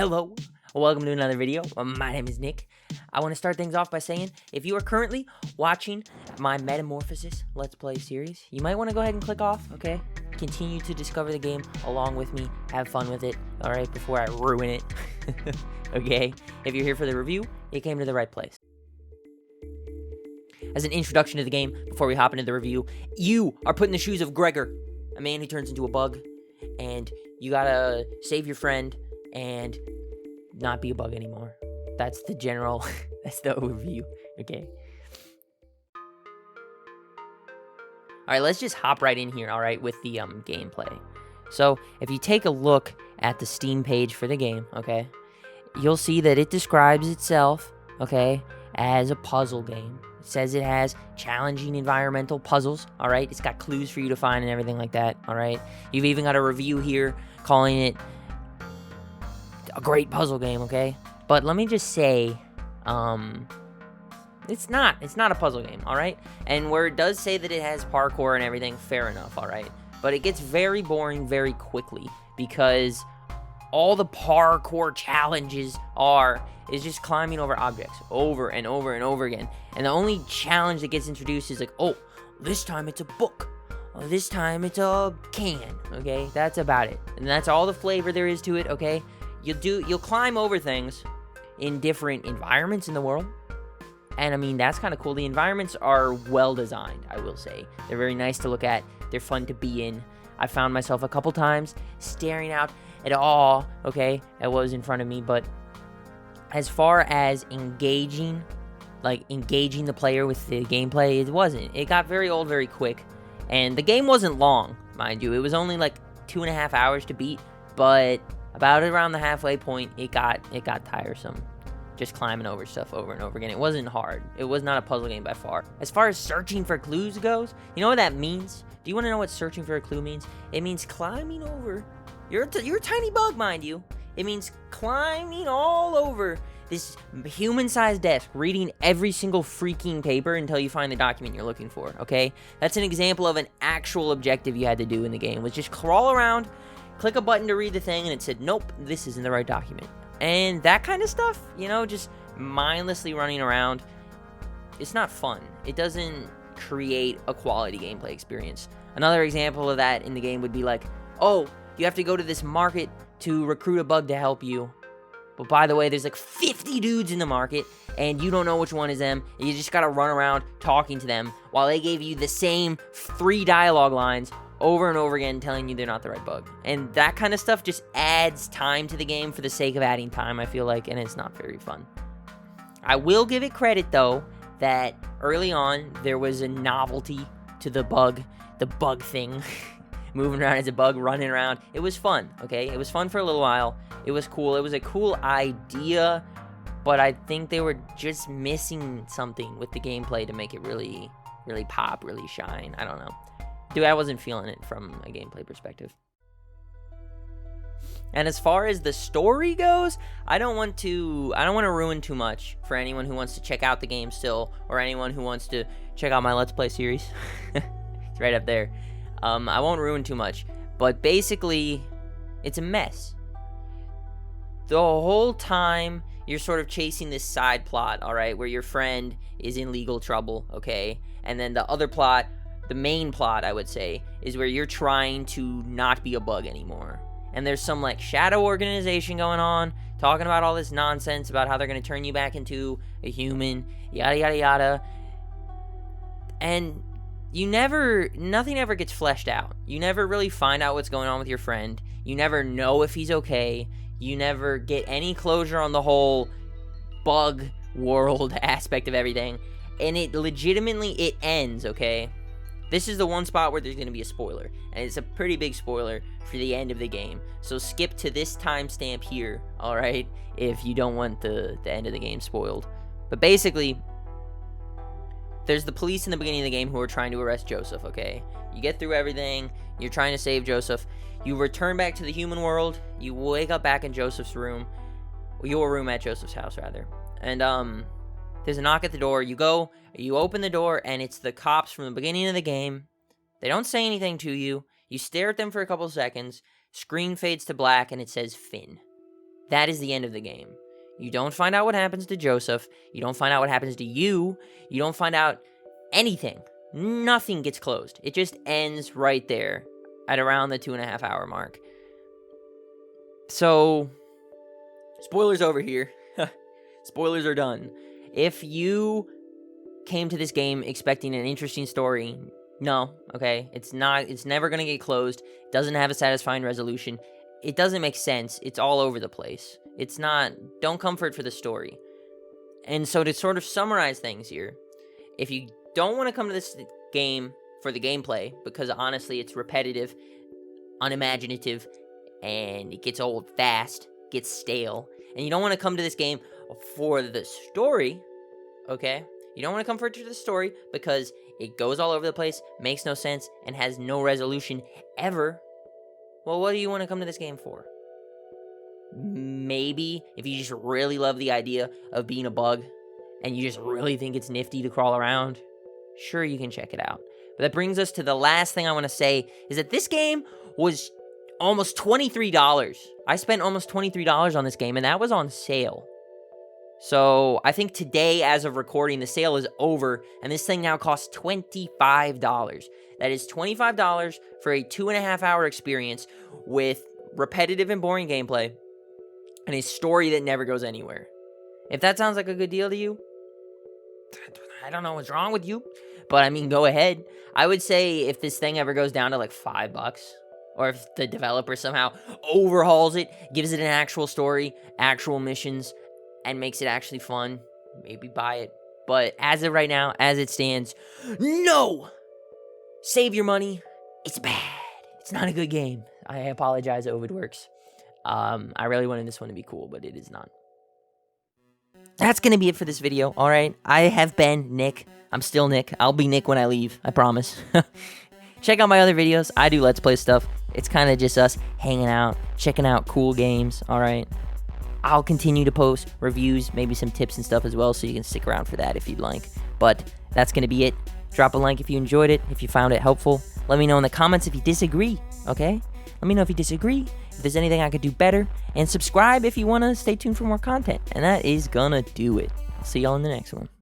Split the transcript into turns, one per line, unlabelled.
Hello, welcome to another video. My name is Nick. I want to start things off by saying, if you are currently watching my Metamorphosis Let's Play series, you might want to go ahead and click off, okay? Continue to discover the game along with me. Have fun with it, alright, before I ruin it. Okay? If you're here for the review, you came to the right place. As an introduction to the game, before we hop into the review, you are put in the shoes of Gregor, a man who turns into a bug, and you gotta save your friend and not be a bug anymore. That's the general, that's the overview, okay? Alright, let's just hop right in here, alright, with the gameplay. So, if you take a look at the Steam page for the game, okay, you'll see that it describes itself, okay, as a puzzle game. It says it has challenging environmental puzzles, alright? It's got clues for you to find and everything like that, alright? You've even got a review here calling it a great puzzle game, okay? But let me just say, it's not a puzzle game, alright? And where it does say that it has parkour and everything, fair enough, alright? But it gets very boring very quickly, because all the parkour challenges is just climbing over objects over and over and over again. And the only challenge that gets introduced is like, oh, this time it's a book. Oh, this time it's a can, okay? That's about it. And that's all the flavor there is to it, okay? You'll climb over things in different environments in the world. And I mean, that's kind of cool. The environments are well designed, I will say. They're very nice to look at. They're fun to be in. I found myself a couple times staring out at all, okay, that was in front of me. But as far as engaging the player with the gameplay, it wasn't. It got very old very quick. And the game wasn't long, mind you. It was only like 2.5 hours to beat, but about around the halfway point, it got tiresome. Just climbing over stuff over and over again. It wasn't hard. It was not a puzzle game by far. As far as searching for clues goes, you know what that means? Do you want to know what searching for a clue means? It means climbing over. You're a tiny bug, mind you. It means climbing all over this human-sized desk, reading every single freaking paper until you find the document you're looking for, okay? That's an example of an actual objective you had to do in the game, was just crawl around, click a button to read the thing, and it said, nope, this isn't the right document. And that kind of stuff, you know, just mindlessly running around, it's not fun. It doesn't create a quality gameplay experience. Another example of that in the game would be like, oh, you have to go to this market to recruit a bug to help you. But by the way, there's like 50 dudes in the market, and you don't know which one is them. And you just gotta run around talking to them while they gave you the same 3 dialogue lines over and over again, telling you they're not the right bug. And that kind of stuff just adds time to the game for the sake of adding time, I feel like, and it's not very fun. I will give it credit, though, that early on, there was a novelty to the bug thing. Moving around as a bug, running around. It was fun, okay? It was fun for a little while. It was cool. It was a cool idea, but I think they were just missing something with the gameplay to make it really, really pop, really shine. I don't know. Dude, I wasn't feeling it from a gameplay perspective. And as far as the story goes, I don't want to ruin too much for anyone who wants to check out the game still, or anyone who wants to check out my Let's Play series. It's right up there. I won't ruin too much, but basically, it's a mess. The whole time, you're sort of chasing this side plot, alright, where your friend is in legal trouble, okay? And then the other plot, the main plot, I would say, is where you're trying to not be a bug anymore. And there's some, like, shadow organization going on, talking about all this nonsense about how they're going to turn you back into a human, yada, yada, yada. And nothing ever gets fleshed out. You never really find out what's going on with your friend. You never know if he's okay. You never get any closure on the whole bug world aspect of everything. And it ends, okay? This is the one spot where there's going to be a spoiler. And it's a pretty big spoiler for the end of the game. So skip to this timestamp here, alright? If you don't want the end of the game spoiled. But basically, there's the police in the beginning of the game who are trying to arrest Joseph, okay? You get through everything. You're trying to save Joseph. You return back to the human world. You wake up back in Joseph's room. Your room at Joseph's house, rather. And, there's a knock at the door. You open the door, and it's the cops from the beginning of the game. They don't say anything to you. You stare at them for a couple seconds. Screen fades to black, and it says Finn. that is the end of the game. You don't find out what happens to Joseph. You don't find out what happens to you. You don't find out anything. Nothing gets closed. It just ends right there at around the 2.5 hour mark. So, spoilers over here. Spoilers are done. If you came to this game expecting an interesting story, no, okay? It's never going to get closed. It doesn't have a satisfying resolution. It doesn't make sense. It's all over the place. Don't come for it for the story. And so to sort of summarize things here, if you don't want to come to this game for the gameplay, because honestly it's repetitive, unimaginative, and it gets old fast, gets stale, and you don't want to come to this game for the story, okay? You don't want to come for it to the story because it goes all over the place, makes no sense, and has no resolution ever. Well, what do you want to come to this game for? Maybe if you just really love the idea of being a bug and you just really think it's nifty to crawl around, sure, you can check it out. But that brings us to the last thing I want to say, is that this game was almost $23. I spent almost $23 on this game, and that was on sale. So I think today, as of recording, the sale is over, and this thing now costs $25. That is $25 for a 2.5 hour experience with repetitive and boring gameplay and a story that never goes anywhere. If that sounds like a good deal to you, I don't know what's wrong with you, but I mean, go ahead. I would say if this thing ever goes down to like $5, or if the developer somehow overhauls it, gives it an actual story, actual missions, and makes it actually fun, maybe buy it. But as of right now, as it stands, no! Save your money. It's bad. It's not a good game. I apologize, Ovidworks. I really wanted this one to be cool, but it is not. That's going to be it for this video, alright? I have been Nick. I'm still Nick. I'll be Nick when I leave, I promise. Check out my other videos. I do Let's Play stuff. It's kind of just us hanging out, checking out cool games, alright? I'll continue to post reviews, maybe some tips and stuff as well, so you can stick around for that if you'd like. But that's going to be it. Drop a like if you enjoyed it, if you found it helpful. Let me know in the comments if you disagree, okay? Let me know if you disagree, if there's anything I could do better, and subscribe if you want to stay tuned for more content. And that is gonna do it. I'll see y'all in the next one.